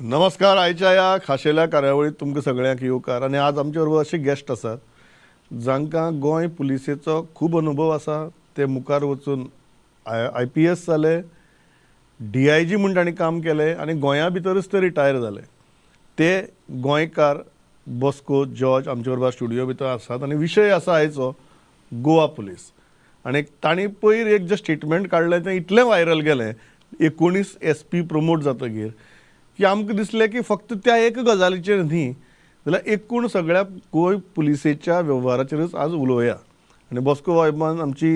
नमस्कार. आयच्या ह्या खाशेल्या कार्यावळीत तुमकां सगळ्यांक येवकार. आनी आज आमचे बरोबर असे गेस्ट आसात जांकां गोंय पुलिसेचो खूब अनुभव आसा. ते मुखार वचून IPS जाले, DIG म्हूण तांणी काम केलें आनी गोंया भितरच ते रिटायर जाले. ते गोंयकार बॉस्को जॉर्ज आमचे बरोबर स्टुडियो भितर आसात आनी विशय आसा आयचो गोवा पुलीस. आनी तांणी पयर एक जे स्टेटमेंट काडलें तें इतलें व्हायरल गेलें 19 SP प्रमोट जातकीर की आमकां दिसलें की फक्त त्या एक गजालीचेर न्ही जाल्यार एकूण सगळ्या गोंय पुलिसेच्या वेव्हाराचेरच आज उलोवया. आनी बॉस्को साहेबान आमची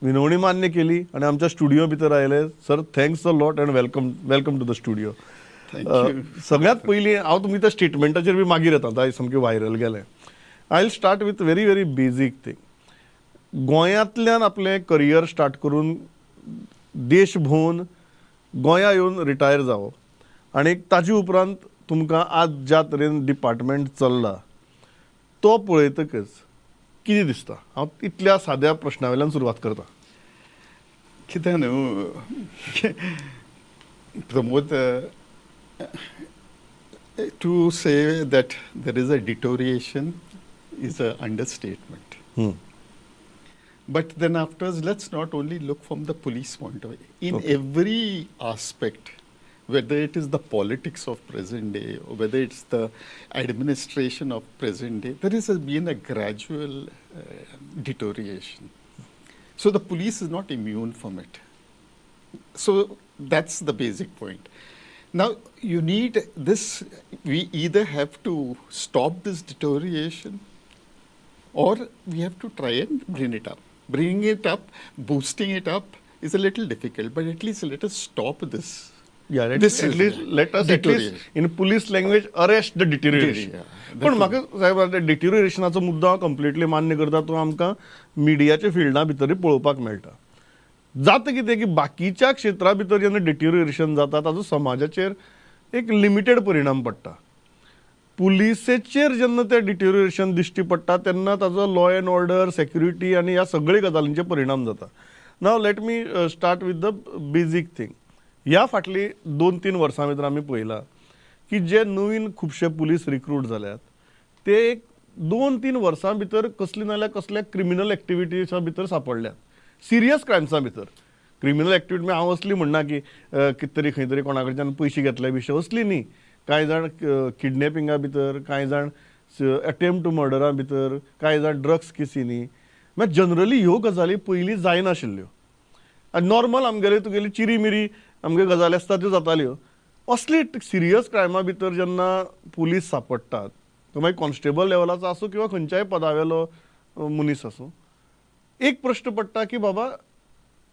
विनवणी मान्य केली आनी आमच्या स्टुडियो भितर आयले. Sir, thanks a lot and welcome to the studio. सगळ्यात पयलीं हांव तुमी त्या स्टेटमेंटाचेर बी मागीर येता, आतां सामकें व्हायरल गेलें. I will start with very basic thing. गोंयांतल्यान आपलें करियर स्टार्ट करून देश भोंवन गोंया येवन रिटायर जावप आनी ताजे उपरांत तुमकां आज ज्या तरेन डिपार्टमेंट चल्ला तो पळयतकच कितें दिसता? हांव इतल्या साद्या प्रश्ना वयल्यान सुरवात करता. कितें न्हू Pramod, to say that there is a deterioration is an understatement. But then afterwards, let's not only look from the police point of view. In every aspect, whether it is the politics of present day or whether it's the administration of present day, there has been a gradual deterioration. So the police is not immune from it. So that's the basic point. Now you need this, we either have to stop this deterioration or we have to try and bring it up. Bringing it up, boosting it up is a little difficult, but at least let us stop this. Yeah, let us at least in police language arrest the deterioration. पण म्हाका साहेब डिटेरियोरेशनाचो मुद्दो हांव completely मान्य करता. तो आमकां मिडियाच्या फिल्डा भितरूय पळोवपाक मेळटा. जाता कितें की बाकीच्या क्षेत्रा भितर जेन्ना डिटेरियोरेशन जाता ताजो समाजाचेर एक लिमिटेड परिणाम पडटा. पुलिसेचेर जेन्ना तें डिटेरियोरेशन दिश्टी पडटा तेन्ना ताजो लॉ एंड ऑर्डर, सेक्युरिटी आनी ह्या सगळ्या गजालींचेर परिणाम जाता. Now let me start with the basic thing. ह्या फाटली 2-3 वर्सां भितर आमी पळयलां की जे नवीन खुबशे पुलीस रिक्रूट जाल्यात ते एक 2-3 वर्सां भितर कसली नाल्यार कसल्या क्रिमिनल एक्टिविटीजा भितर सापडल्यात. सिरियस क्रायम्सां भितर. क्रिमिनल एक्टिविटी हांव असली म्हणना की कितें तरी खंय तरी कोणा कडच्यान पयशे घेतले विशय असली न्ही. कांय जाण किडनॅपिंगा भितर, कांय जाण अटेम्प्ट टू मर्डरा भितर, कांय जाण ड्रग्स केसींनी. मागीर जनरली ह्यो गजाली पयलीं जायनाशिल्ल्यो. नॉर्मल आमगेली तुगेली चिरी मिरी आमगे गजाली आसता त्यो जाताल्यो. असली सिरियस क्रायमा भितर जेन्ना पुलीस सापडटात, तो मागीर कॉन्स्टेबल लेवलाचो आसूं किंवा खंयच्याय पदावेलो मनीस आसूं, एक प्रश्न पडटा की बाबा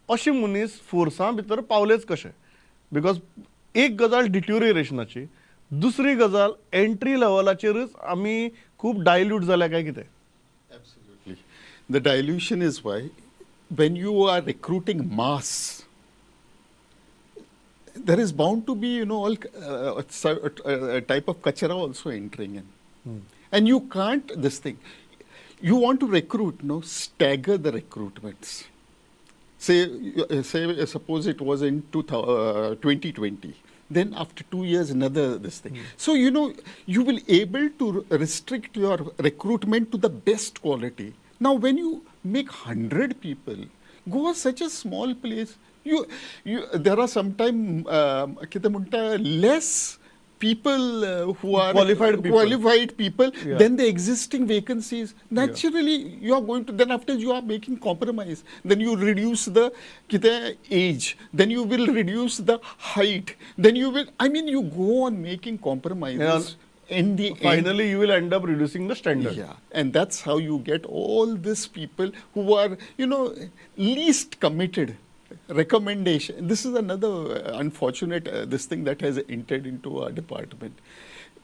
अशे मनीस फोर्सां भितर पावलेच कशे? बिकॉज एक गजाल डिटेरियोरेशनाची, दुसरी गजाल एंट्री लेवलाचेरच आमी खूब डायल्यूट जाल्या काय कितें? Absolutely. The dilution is why when you are recruiting mass, there is bound to be, all a type of kachara also entering in. And you can't, this thing, you want to recruit, stagger the recruitments. Suppose it was in 2020. Then after 2 years, another this thing. So, you will able to restrict your recruitment to the best quality. Now, when you make 100 people, Goa is such a small place. There are sometimes less people who are qualified people than the existing vacancies. Naturally, you are going to, then after you are making compromise, then you reduce the age, then you will reduce the height, then you will, you go on making compromises. In the finally, you will end up reducing the standard. Yeah, and that's how you get all these people who are, least committed. Recommendation. This is another unfortunate this thing that has entered into our department.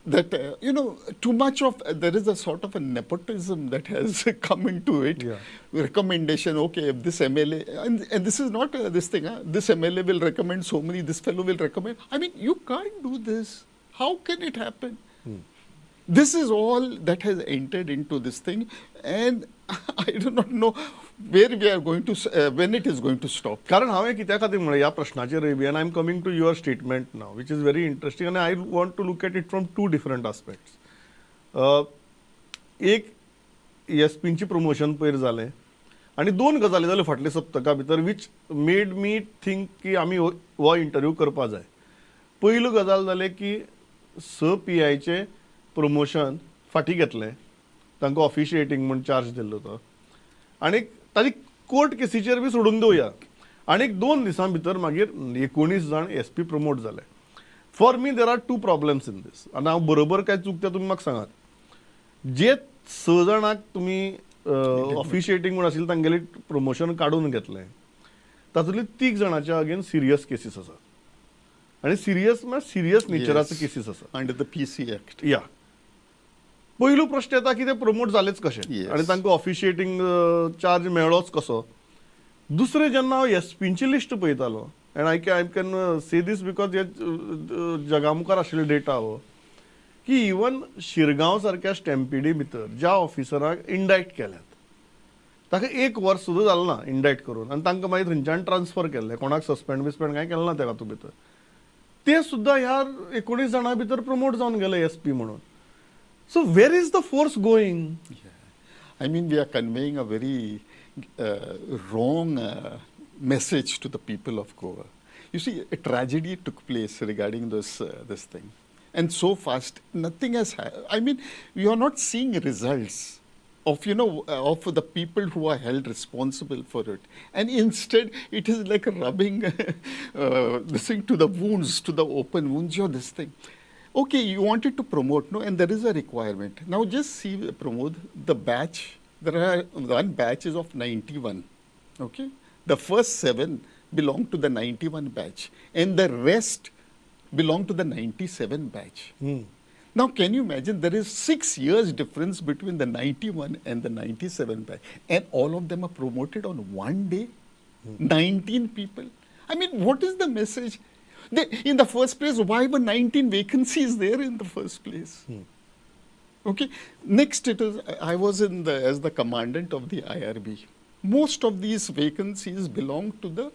That too much of there is a sort of a nepotism that has come into it. Recommendation. Okay, if this MLA and this is not this thing. This MLA will recommend so many. This fellow will recommend. You can't do this. How can it happen? This is all that has entered into this thing, and I do not know where we are going to, when it is going to stop. कारण हांवें कित्या खातीर म्हणलें ह्या प्रश्नाचेर बी and I am coming to your statement now which is very interesting आनी I want to look at it from two different aspects. एक एसपींची प्रमोशन पयर जालें आनी दोन गजाली जाल्यो फाटल्या सप्तका भितर वीच मेड मी थिंक की आमी हो इंटरव्यू करपा जाय. पयलो गजाल जालें की PIचे प्रमोशन फाटीं घेतलें, तांकां ऑफिशिएटींग म्हूण चार्ज दिल्लो तो, आनी ताजी कोर्ट केसीचेर बी सोडून दिवया. आनीक 2 दिसां भितर मागीर 19 जाण SP प्रमोट जाले. For me there are 2 problems in this. आनी हांव बरोबर काय चूक ते तुमी म्हाका सांगात. जे 6 जाणांक तुमी ऑफिशिएटींग म्हूण आशिल्लें तांगेलें प्रमोशन काडून घेतलें, तातूंतली 3 जाणांच्या अगेन्स्ट सिरियस केसीस आसा. आनी सिरियस नेचराचो केसीस आसा अंडर द PC Act. या पयलो प्रश्न येता की ते प्रमोट जालेच कशे आनी तांकां ऑफिशिएटींग चार्ज मेळ्ळोच कसो. दुसरें जेन्ना हांव एसपींची लिस्ट पळयतालो and I can say this because हे जगा मुखार आशिल्ले डेटा हो की इवन शिरगांव सारक्या स्टॅम्पिडी भितर ज्या ऑफिसराक इंडायक्ट केल्यात ताका 1 वर्स सुद्दां जालें ना इंडायक्ट करून, आनी तांकां मागीर थंयच्यान ट्रान्सफर केल्ले, कोणाक सस्पेंड कांय केलें ना ताका भितर. ते सुद्दां ह्या 19 जाणां भितर प्रमोट जावन गेले SP म्हणून. So where is the force going? Yeah. I mean, we are conveying a very wrong message to the people of Goa. You see, a tragedy took place regarding this thing. And so fast, nothing has happened. I mean, we are not seeing results of, of the people who are held responsible for it. And instead, it is like rubbing this thing to the wounds, to the open wounds, or this thing. Okay, you wanted to promote, no, and there is a requirement. Now just see, Pramod, the batch, there are one batch is of 91, okay? The first 7 belong to the 91 batch, and the rest belong to the 97 batch. Now can you imagine, there is 6 years difference between the 91 and the 97 batch, and all of them are promoted on one day? 19 people. I mean, what is the message? In the first place, why were 19 vacancies there in the first place? Okay. Next, I was as the commandant of the IRB. Most of these vacancies belong to the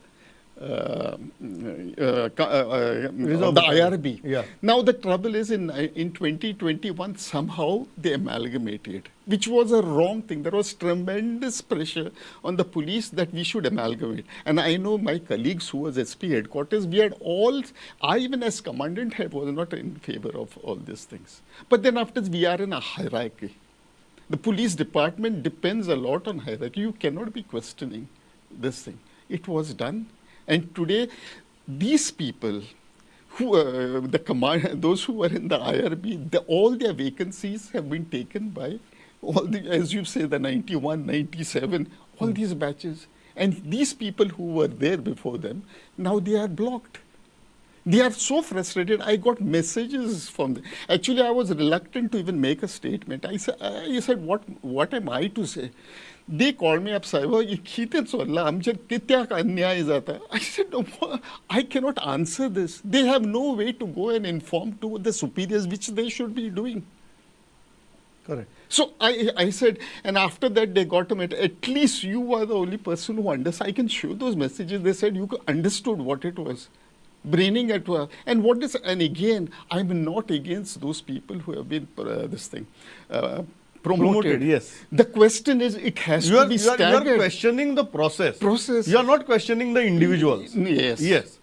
IRB. Yeah. Now the trouble is in 2021 somehow they amalgamated, which was a wrong thing. There was tremendous pressure on the police that we should amalgamate. And I know my colleagues who was SP headquarters, I even as commandant was not in favor of all these things. But then after we are in a hierarchy. The police department depends a lot on hierarchy. You cannot be questioning this thing. It was done. And today, these people, those who were in the IRB, all their vacancies have been taken by as you say, the 91, 97, all these batches. And these people who were there before them, now they are blocked. They are so frustrated. I got messages from them. Actually, I was reluctant to even make a statement. I said, what am I to say? They called me up, I said, no, I cannot answer this. They have no way to go and inform to the superiors, which they should be doing. Correct. So I said, and after that they got to at least you are the only person who understands. I can show those messages. They said you understood what it was. Braining at work. And again, I'm not against those people who have been promoted. Yes. The question is, it has to be staggered. You are questioning the process. You are not questioning the individuals. Yes. Yes.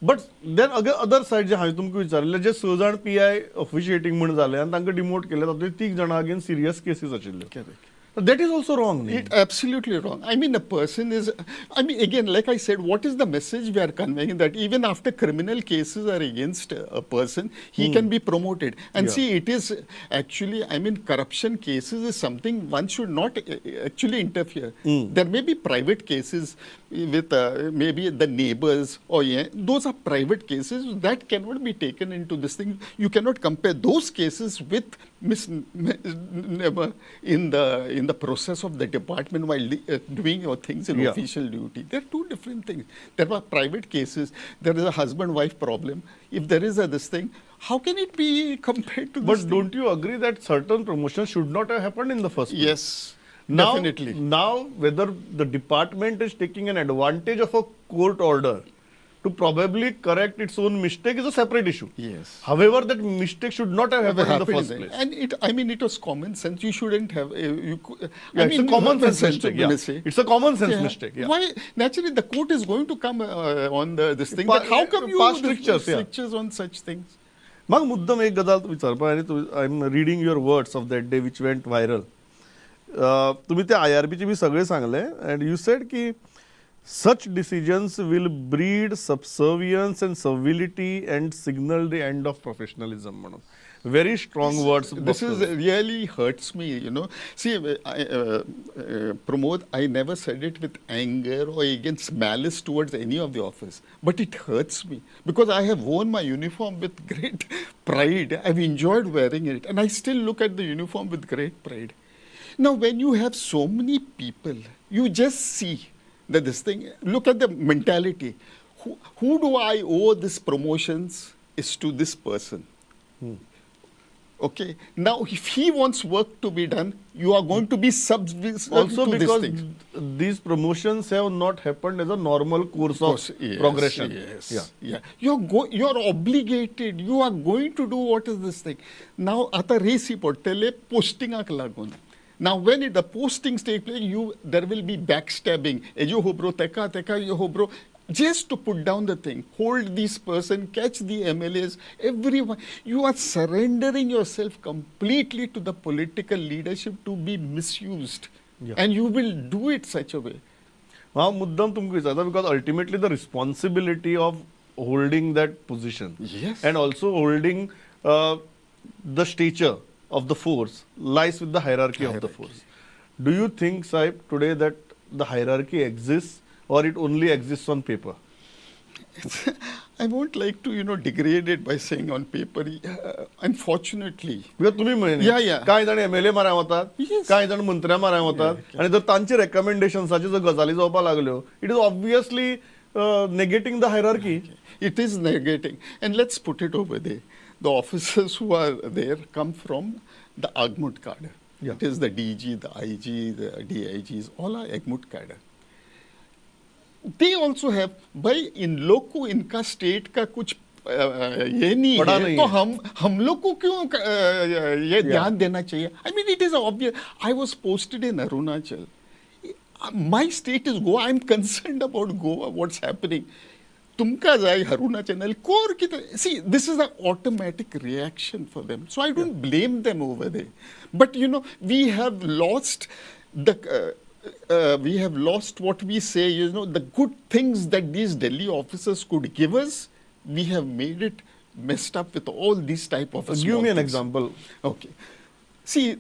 But then other side जे हांवें तुमकां विचारलें जे 6 जाण PI ऑफिशिएटींग म्हूण जाले आनी तांकां demote केले तातूंत 3 जाणां अगेन्स्ट सिरियस केसीस आशिल्ल्यो. That is also wrong. It's absolutely wrong. I mean, again, like I said, what is the message we are conveying? That even after criminal cases are against a person, he can be promoted. And see, it is actually, corruption cases is something one should not actually interfere. There may be private cases with maybe the neighbors, those are private cases that cannot be taken into this thing. You cannot compare those cases with in the process of the department while doing your things in official duty. They're two different things. There are private cases. There is a husband-wife problem. If there is this thing, how can it be compared to this But don't you agree that certain promotions should not have happened in the first place? Yes. Definitely. Now, whether the department is taking an advantage of a court order to probably correct its own mistake is a separate issue. Yes. However, that mistake should not have happened in the first place. And it was common sense. You shouldn't have. It's a common sense mistake. Yeah. It's a common sense mistake. Yeah. Why? Naturally, the court is going to come on this thing. But how come you past strictures on such things? मग मुद्दम एक गजाल विचारपा आनी I am reading your words of that day which went viral तुम्ही ते IRPचे बी सगळे सांगले अँड यू सेड की such decisions will breed subservience and servility and signal the end of professionalism म्हणून very strong words. This is really hurts me, you know. See, Pramod, I never said it with anger or against malice towards any of the office, but it hurts me because I have worn my uniform with great pride. I've enjoyed wearing it, and I still look at the uniform with great pride. Now, when you have so many people, you just see that this thing, look at the mentality. Who do I owe this promotions is to this person. Okay. Now, if he wants work to be done, you are going to be subservient also to because this thing. These promotions have not happened as a normal course of progression. Yes. Yeah. You're obligated. You are going to do what is this thing. Now, ata resi portele posting ak lagun. Now, when the postings take place, there will be backstabbing. Ejo ho bro, teka, yo ho bro. Just to put down the thing, hold this person, catch the MLAs, everyone. You are surrendering yourself completely to the political leadership to be misused. Yeah. And you will do it such a way. हाँ मुद्दम तुमको विचारता because ultimately the responsibility of holding that position and also holding the stature of the force lies with the hierarchy of the force. Do you think, Saib, today that the hierarchy exists or it only exists on paper? I won't like to, degrade it by saying on paper. Unfortunately. Because तुम्ही म्हणे काही जण MLA मारा होतात काही जण मंत्र्या मारा होतात आणि जर तांचे रेकमेंडेशन्साचे जर गजाली जावपा लागल्यो it is obviously negating the hierarchy. It is negating. And let's put it over there. The officers who are there come from the Agmut cadre. It is the DG, the IG, the DIGs, all are Agmut cadre. They also have, भाई इन लोग को इनका state का कुछ ये नहीं है तो हम लोग को क्यों ये ध्यान देना चाहिए? I mean, it is obvious. I was posted in Arunachal. My state is Goa. I'm concerned about Goa. What's happening? तुमका जाए अरुणाचल कोर की see, this is an automatic reaction for them. So I don't blame them over there. But we have lost we have lost what we say, the good things that these Delhi officers could give us. We have made it messed up with all these type of Give me an example. Okay. See,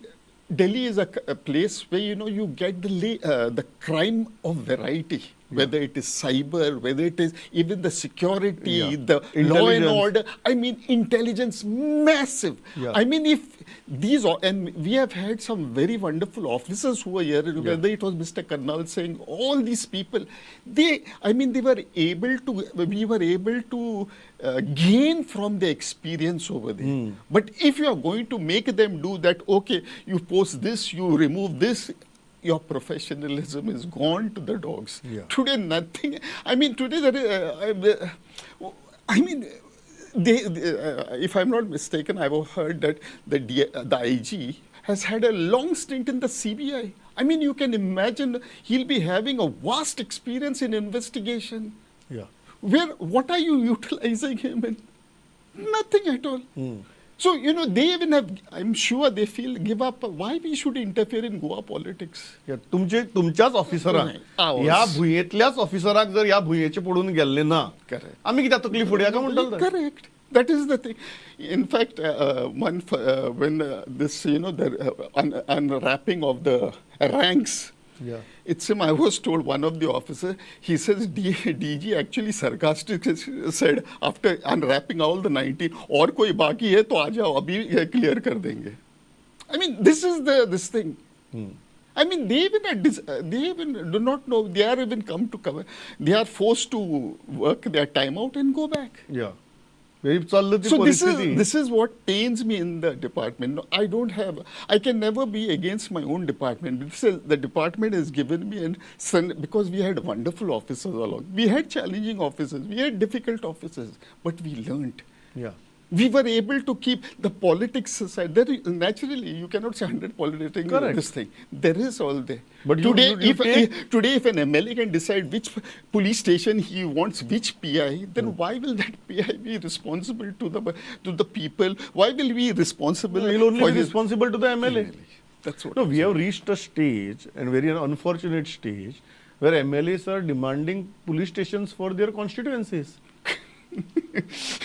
Delhi is a place where, you get the crime of variety. Whether it is cyber, whether it is even the security, the law and order. I mean, intelligence, massive. I mean, if these, and we have had some very wonderful officers who were here, whether it was Mr. Karnal saying, all these people, we were able to gain from the experience over there. But if you are going to make them do that, okay, you post this, you remove this, your professionalism is gone to the dogs. Today, nothing. I mean, today, if I'm not mistaken, I've heard that the IG has had a long stint in the CBI. I mean, you can imagine he'll be having a vast experience in investigation. What are you utilizing him in? Nothing at all. So, they even have, I'm sure they give up. Why we should interfere in Goa politics? तुमच्याच ऑफिसरांक ह्या भुंयेतल्याच ऑफिसराक जर ह्या भुंयेचे पडून गेल्ले ना आम्ही कित्याक तकली फुडया का म्हणटाले? Correct. That is the thing. In fact, when this, the unwrapping of the ranks, I was told one of the officers, he says DG actually sarcastically said after unwrapping all the 19, और कोई बाकी है तो आ जाओ अभी clear कर देंगे. I mean, this is this thing. I mean, they even do not know. They are even come to cover. They are forced to work their time out and go back. चाललं ती So परिस्थिती. this is what pains me in the department. No, I can never be against my own department. The department has given me, because we had wonderful officers along. We had challenging officers, we had difficult officers, but we learned. Yeah. We were able to keep the politics aside. Naturally, you cannot say 100 politics. Correct. This thing, there is all there. But today, you if an MLA can decide which police station he wants which PI, then why will that PI be responsible to the people? Why will we be responsible? He'll only be responsible to the MLA. That's what. No, we have reached a stage, and very unfortunate stage, where MLAs are demanding police stations for their constituencies.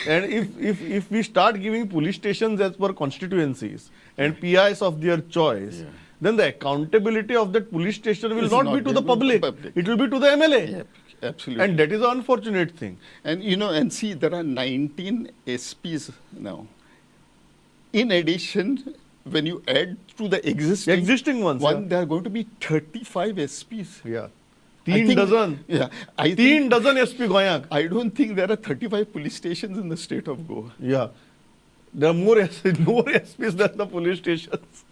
And if we start giving police stations as per constituencies and PIs of their choice, then the accountability of that police station will not be to the public. It will be to the MLA. Yep, absolutely. And that is an unfortunate thing. And see, there are 19 SPs now. In addition, when you add to the existing ones, there are going to be 35 SPs. Yeah. I 3 dozen. Yeah. 3 dozen SP Goyak. I don't think there are 35 police stations in the state of Goa. Yeah. There are more SPs than the police stations.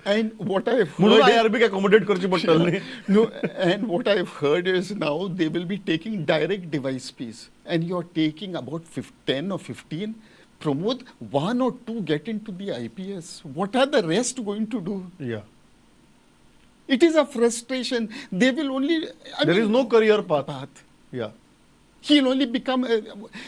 And what I've म्हणून heard IRB accommodate करची पडटली. no, and what I've heard is now they will be taking direct device fees, and you're taking about 10 or 15. Pramod, 1 or 2 get into the IPS. What are the rest going to do? Yeah. It is a frustration. They will only. There is no career path. Yeah. He'll only become,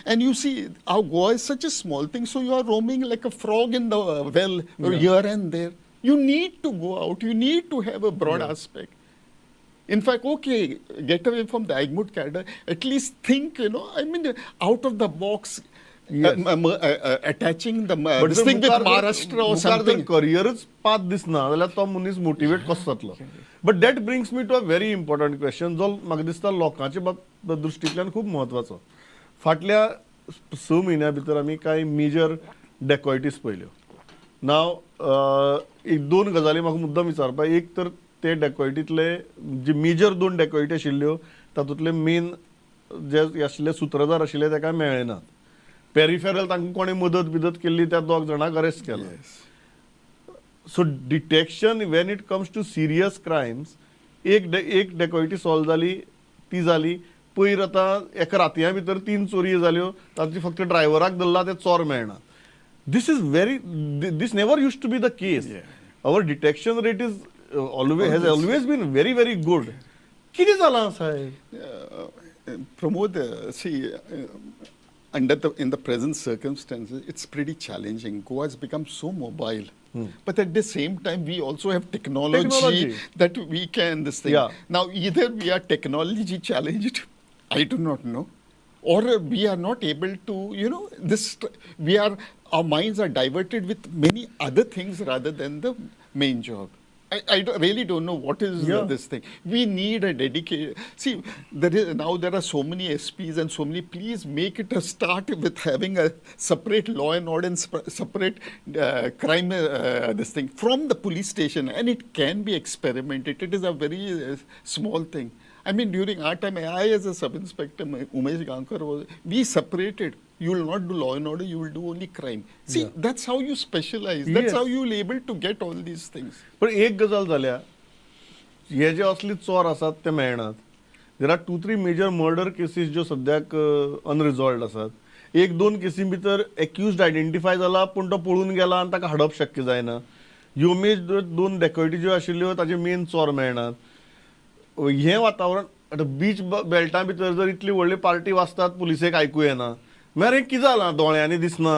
and you see, our Goa is such a small thing, so you are roaming like a frog in the well here and there. You need to go out. You need to have a broad aspect. In fact, okay, get away from the Agmut cadre. At least think, out of the box. Yes. Attaching this thing with Maharashtra or something. Careerच path दिसना जाल्यार तो मनीस motivate कसो जातलो. But that brings me to a very important question, जो म्हाका दिसता लोकांच्या दृश्टींतल्यान खूब म्हत्वाचो. फाटल्या 6 म्हयन्या भितर आमी कांय मेजर डेकॉयटीज पळयल्यो. नाव 1-2 गजाली म्हाका मुद्दम विचारपाक. एक तर ते डेकॉयटींतले जे मेजर 2 डेकॉयटी आशिल्ल्यो तातूंतले मेन जे आशिल्ले सूत्रधार आशिल्ले ताका मेळ्ळे नात. पेरिफेरल तांकां कोणी मदत केल्ली त्या 2 जाणांक अरेस्ट केला. So detection when it comes to serious crimes एक डेकॉयटी सॉल्व जाली ती जाली. पयर आतां एका रातया भितर 3 चोरी जाल्यो तातूंत फक्त ड्रायव्हराक धरला ते चोर मेळना. This never used to be the case. Our detection rate has always been very, very good. कितें जालां साहेब? Pramod, in the present circumstances, it's pretty challenging. Goa has become so mobile. But at the same time, we also have technology that we can this thing. Yeah. Now, either we are technology challenged, I do not know, or we are not able to, our minds are diverted with many other things rather than the main job. I really don't know what is this thing. We need a dedicated. See, there are so many SPs and so many. Please make it a start with having a separate law and order and separate crime this thing from the police station, and it can be experimented. It is a very small thing. I mean, during our time, I as a sub-inspector, Umesh Gankar, we separated. You will not do law and order, you will do only crime. See, that's how you specialize. That's how you will able to get all these things. पण एक गजाल जाल्या, हे जे असली चोर आसात ते मेळनात. There are 2-3 major murder cases ज्यो सद्याक अनरिजॉल्वड आसात. 1-2 केसी भितर एक्युज्ड आयडेंटिफाय जाला पण तो पळून गेला आनी ताका हाडप शक्य जायना. ह्यो मेज 2 डेकॉयटी ज्यो आशिल्ल्यो ताचे मेन चोर मेळनात. हें वातावरण आतां बीच बेल्टा भितर जर इतली व्हडली पार्टी वाजतात पुलिसेक आयकूं येना. म्हळ्यार हें कितें जालां? दोळ्यांनी दिसना,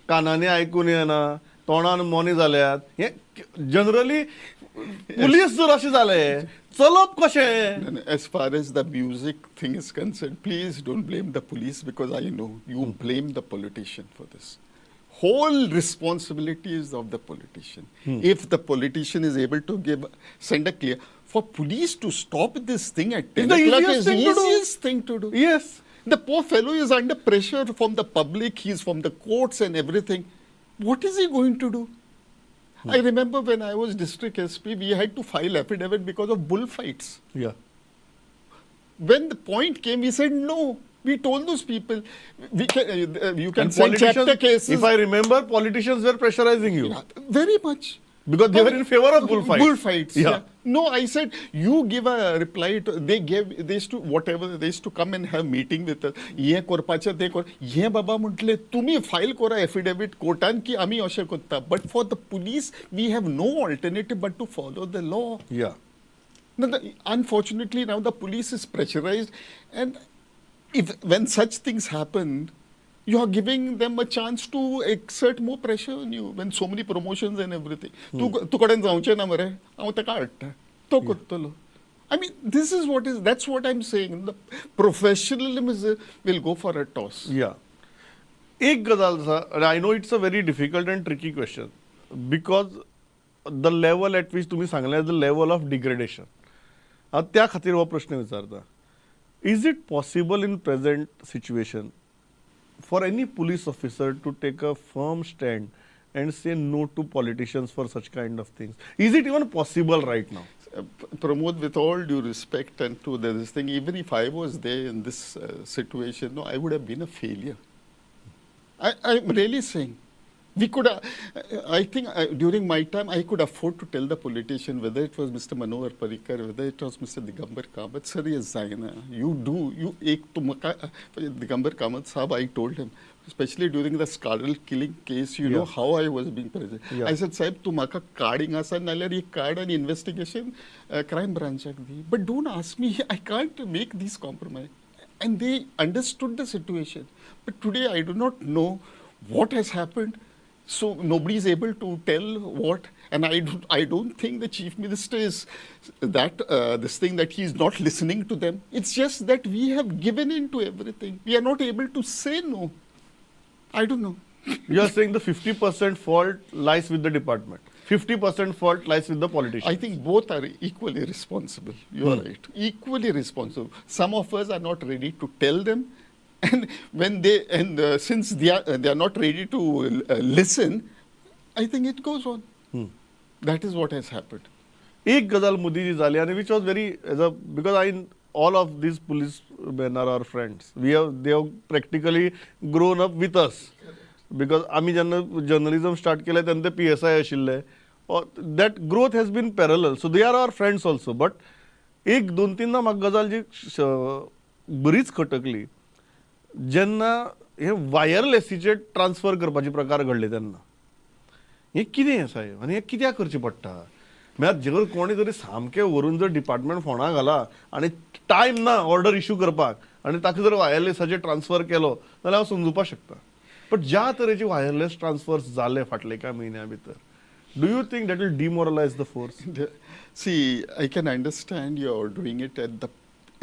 कानांनी आयकून येना, तोंडान मोने जाल्यात. हें जनरली पुलीस जर अशें जालें चलप कशें? As far as the music thing is concerned, please don't blame the police, because I know you blame the politician for this. Whole responsibility is of the politician. If the politician is able to send a clear, for police to stop this thing at 10 o'clock is the easiest thing to do. Yes. The poor fellow is under pressure from the public, he's from the courts and everything. What is he going to do? I remember when I was district SP, we had to file affidavit because of bullfights. Yeah. When the point came, we said, no, We told those people, you can And send chapter cases. if I remember, politicians were pressurizing you. Yeah, very much. Because they were in favor of bullfights. Bullfights, Yeah. yeah. No, I said, you give a reply to, they used to, whatever, they used to come and have meeting with us. ये करपाचे ते कर, ये बाबा म्हटले, तुम्ही file करा affidavit कोर्टान की आम्ही अशें करता. But for the police, we have no alternative but to follow the law. Yeah. Now, unfortunately, now the police is pressurized, and when such things happen, you are giving them a chance to exert more pressure on you when so many promotions and everything. तू कडेन जावचें ना मरे, हांव ताका हाडटा, तो करतलो. I mean, that's what I'm saying. The professionalism will go for a toss. Yeah. एक गजाल आसा, and I know it's a very difficult and tricky question because the level at which तुम्ही सांगले the level of degradation. त्या खातीर हो प्रश्न विचारता. Is it possible in present situation for any police officer to take a firm stand and say no to politicians for such kind of things? Is it even possible right now? Pramod, with all due respect and to this thing, even if I was there in this situation, no, I would have been a failure. I'm really saying. We could, I think during my time, I could afford to tell the politician, whether it was Mr. Manohar Parrikar, whether it was Mr. Digambar Kamath, sir, yes, Digambar Kamath Sahab, I told him, especially during the Skadal killing case, you know how I was being present. Yeah. I said, Sahib, tumaka carding asa, nalar ye card an investigation, crime branch act di. But don't ask me, I can't make these compromise. And they understood the situation. But today, I do not know what has happened. So nobody is able to tell what, and I don't think the chief minister is that this thing that he is not listening to them. It's just that we have given in to everything. We are not able to say no. I don't know. You are saying the 50% fault lies with the department. 50% fault lies with the politicians. I think both are equally responsible. You are right. Equally responsible. Some of us are not ready to tell them. And when since they are not ready to listen, I think it goes on. That is what has happened. एक गजाल मोदीजी झाली आणि which was very because all of these policemen are our friends. They have practically grown up with us because आम्ही जेन्ना journalism start केले तेन्ना ते PSI आशिल्ले. That growth has been parallel. So they are our friends also. But एक दोन तीनदा म्हाका गजाल जी बरीच खटकली. जेन्ना हे वायरलेसीचे ट्रान्सफर करपाचे प्रकार घडले तेन्ना हे कितें साहेब आनी हे कित्याक करचें पडटा म्हळ्यार जर कोणी तरी सामकें व्हरून जर डिपार्टमेंट फोंडा घाला आनी टायम ना ऑर्डर इश्यू करपाक आनी ताका जर वायरलेसाचे ट्रान्सफर केलो जाल्यार हांव समजुपाक शकता बट ज्या तरेचे वायरलेस ट्रान्सफर्स जाले फाटले एका म्हयन्या भितर do you think that will demoralise the force See, I can understand you're doing it at the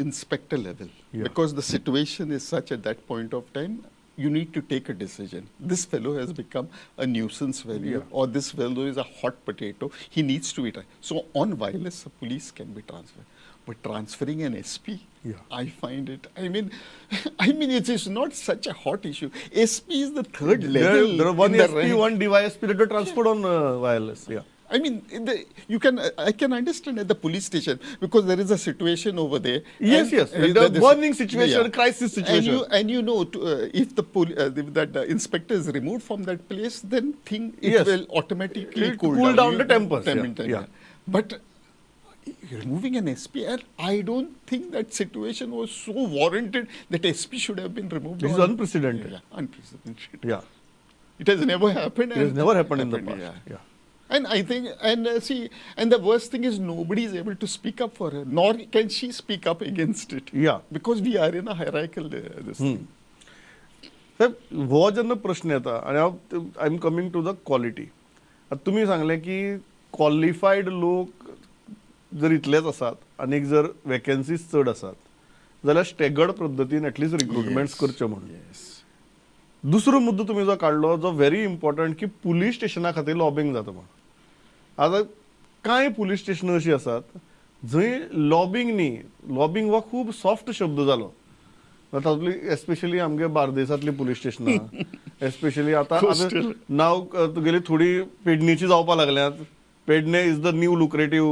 inspector level because the situation is such at that point of time you need to take a decision. This fellow has become a nuisance value or this fellow is a hot potato. He needs to be tried. So on wireless, the police can be transferred. But transferring an SP, I find it, I mean, it is not such a hot issue. SP is the third level. There are one SP, one DYSP that were transferred on wireless. I mean, I can understand at the police station because there is a situation over there. Yes. The burning situation, crisis situation. And you know, if the inspector is removed from that place, then it will automatically cool down the tempers. But removing an SP, I don't think that situation was so warranted that SP should have been removed. This is unprecedented. Unprecedented. It has never happened. It has never happened in the past. And I think, and the worst thing is nobody is able to speak up for her, nor can she speak up against it. Because we are in a hierarchical this thing. साहेब हो जेन्ना प्रश्न येता आनी I am coming to the quality आतां तुमी सांगलें की क्वॉलिफायड लोक जर इतलेच आसात आनी जर वेकन्सीज चड आसात जाल्यार स्टेगर्ड पद्दतीन एटलीस्ट रिक्रुटमेंट्स करचे म्हणून दुसरो मुद्दो तुमी जो काडलो जो व्हेरी इम्पॉर्टंट की पुलीस स्टेशना खातीर लॉबिंग जाता म्हणून आतां कांय पुलीस स्टेशनां अशीं आसात जंय लॉबिंग न्ही लॉबिंग हो खूब सॉफ्ट शब्द जालो तातूंतली एस्पेशली आमगे बार्देसांतली पुलीस स्टेशनां एस्पेशली आतां नांव तुगेली थोडी पेडणेची जावपाक लागल्यात Pedne is the new lucrative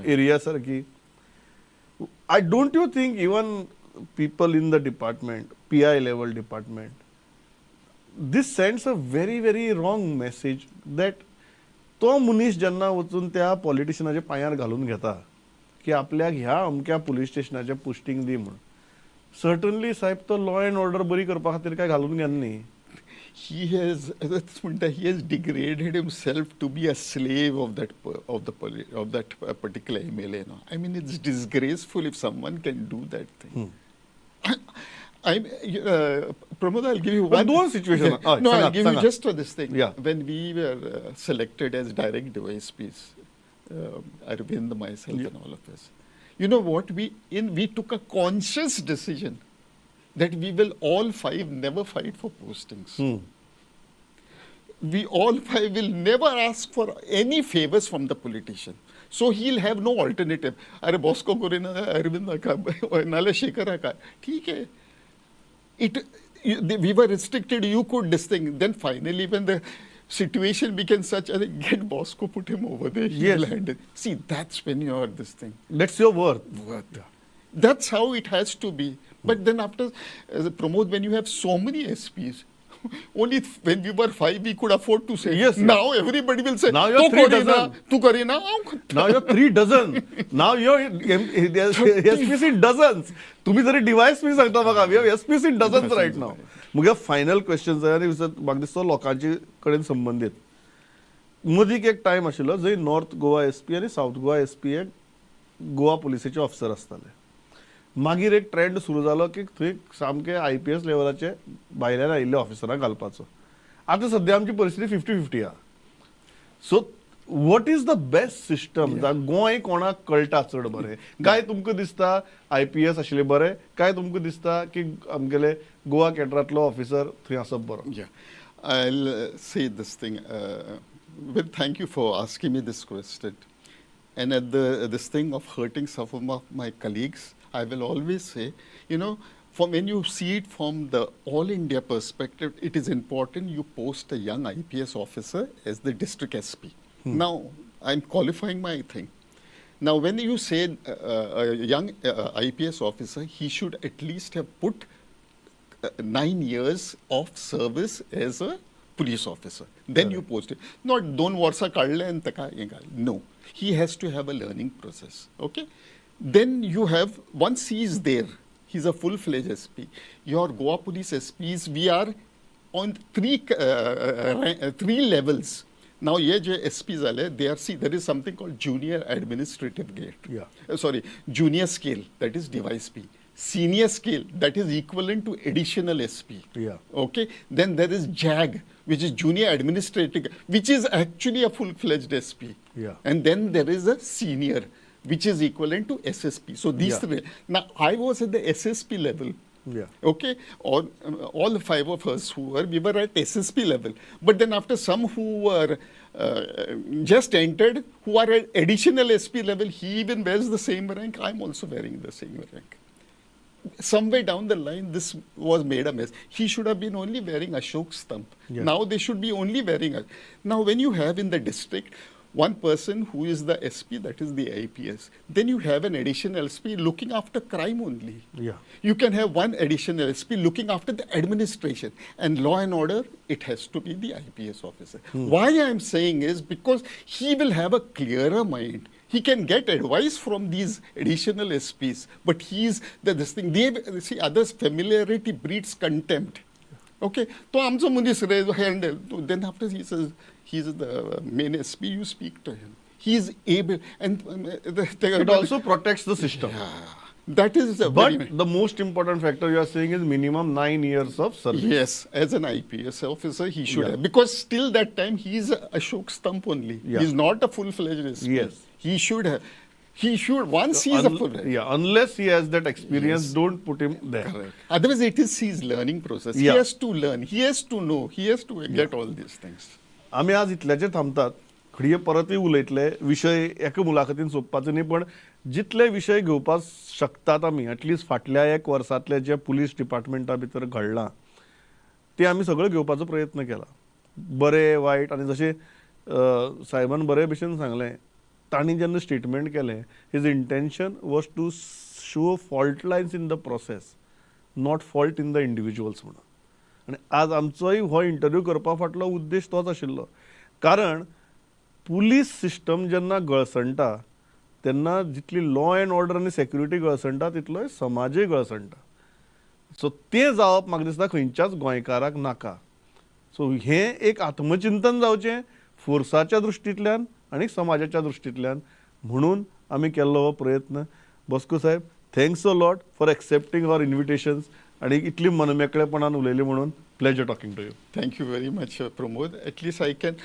area सारकी I don't you think even people in the department, PI level department, this sends a very, very wrong message that तो मनीस जेन्ना वचून त्या पॉलिटिशियनाच्या पांयार घालून घेता की आपल्याक ह्या अमक्या पुलीस स्टेशनाचे पोस्टिंग दी म्हण. सर्टनली साहेब तो लॉ अँड ऑर्डर बरी करपा खातीर काय घालून घेना न्ही. He has degraded himself to be a slave of that particular MLA. No? I mean, it's disgraceful if someone can do that thing. Pramod, I'll give you one situation. No, I'll give you just for this thing. Yeah. When we were selected as direct OSPs, Arvind, myself, and all of us, you know what? We took a conscious decision that we will all five never fight for postings. We all five will never ask for any favors from the politician. So he'll have no alternative. अरे Bosco को ना अरविंद का नाले शेखर का ठीक है. We were restricted. You could this thing. Then finally, when the situation became such, I think get Bosco, put him over there. Yes. He'll handle. See, that's when you are this thing. That's your worth. That's how it has to be. But then after, Pramod, when you have so many SPs, only when we were five, we could afford to say. Yes. Now everybody will say, now you're 3 dozen. Tu karina. Now you're 3 dozen. Now you're SPs in dozens. तुम्ही जरी device मी सांगता बघा, we have SPs in dozens right now. Mug final question आहे म्हाका दिसता लोकांचे कडेन संबंधित. मदीक एक टायम आशिल्लो जंय नॉर्थ गोवा एसपी आनी साऊथ गोवा एसपी गोवा पुलिसेचे ऑफिसर आसताले. मागीर एक ट्रेंड सुरू जालो की थंय सामके IPS लेवलाचे भायल्यान आयिल्ले ऑफिसरांक घालपाचो. आतां सद्या आमची परिस्थिती 50-50 आहा. So what is the best system? Goa कोणाक कळटा चड बरें? काय तुमकां दिसता IPS आशिल्ले बरे, काय तुमकां दिसता की आमगेले गोवा कॅडरांतलो ऑफिसर थंय आसप बरो? I'll say this thing. Well, thank you for asking me this question. And at this thing of hurting some of my colleagues, I will always say, you know, when you see it from the all India perspective, it is important you post a young IPS officer as the district SP. Now, I'm qualifying my thing. Now, when you say a young IPS officer, he should at least have put 9 years of service as a police officer. Then you post it. Not don't warsa kadle and taka. No, he has to have a learning process. Okay. Then you have, once he is there, he's a full-fledged SP. Your Goa Police SPs, we are on 3 levels. Now, ye jo SPs are, they are, see, there is something called junior administrative grade. Junior scale, that is device P. Senior scale, that is equivalent to additional SP. Okay. Then there is JAG, which is junior administrative, which is actually a full-fledged SP. And then there is a senior, which is equivalent to SSP. So these 3. Now, I was at the SSP level. Okay. All the 5 of us we were at SSP level. But then after some who were just entered, who are at additional SP level, he even wears the same rank. I'm also wearing the same rank. Somewhere down the line, this was made a mess. He should have been only wearing Ashok stump. Now they should be only wearing a. Now when you have in the district one person who is the SP, that is the IPS, then you have an additional SP looking after crime only. You can have one additional SP looking after the administration. And law and order, it has to be the IPS officer. Why I'm saying is because he will have a clearer mind. He can get advice from these additional SPs, but he's this thing. They see others' familiarity breeds contempt. Okay, so amso mundis handle. Then after he says he's the main SP, you speak to him. He's able, and it also protects the system. That is but the most important factor you are saying is minimum 9 years of service. Yes, as an IPS officer, he should have, because still that time he is a Ashok stump only. He's not a full-fledged SP. He should have. He should, once he is a full. Unless he has that experience, don't put him there. Correct. Otherwise, it is his learning process. He has to learn. He has to know. He has to get all these things. आम्ही आज इतल्याचेर थांबतात. खडिये परतूय उलयतले विषय एका मुलाखतीन सोंपपाचो न्ही, पण जितले विषय घेवपाक शकतात आमी एटलिस्ट फाटल्या 1 वर्सांतले जे पुलीस डिपार्टमेंटा भितर घडलां ते आमी सगळें घेवपाचो प्रयत्न केला. बरें वायट आनी जशें साहेबान बरे भशेन सांगलें, तांणी जेन्ना स्टेटमेंट केलें, his intention was to show fault lines in the process, not fault in the individuals म्हणून. आनी आज आमचोय हो इंटरव्यू करपा फाटलो उद्देश तोच आशिल्लो. कारण पुलीस सिस्टम जेन्ना गळसणटा तेन्ना जितली लॉ एंड ऑर्डर आनी सेक्युरिटी गळसणटा तितलोय समाजूय गळसणटा. सो तें जावप म्हाका दिसता खंयच्याच गोंयकाराक नाका. सो हें एक आत्मचिंतन जावचें फोर्साच्या दृश्टींतल्यान आनी समाजाच्या दृश्टींतल्यान म्हणून आमी केल्लो हो प्रयत्न. बॉस्को साहेब, thanks a lot for accepting our invitations आनी इतली मनमेकळेपणान उलयली म्हणून. Pleasure talking to you. Thank you very much, Pramod. At least I can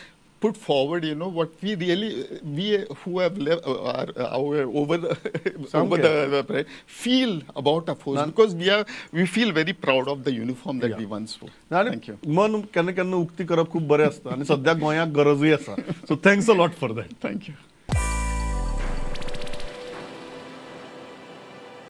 put forward, what we really, we who have left, over the feel about our force, because we feel very proud of the uniform that we once wore. Thank you. मन केन्ना केन्ना उक्ती करप खूब बरें आसता आनी सद्या गोंयाक गरजूय आसा. So thanks a lot for that. Thank you.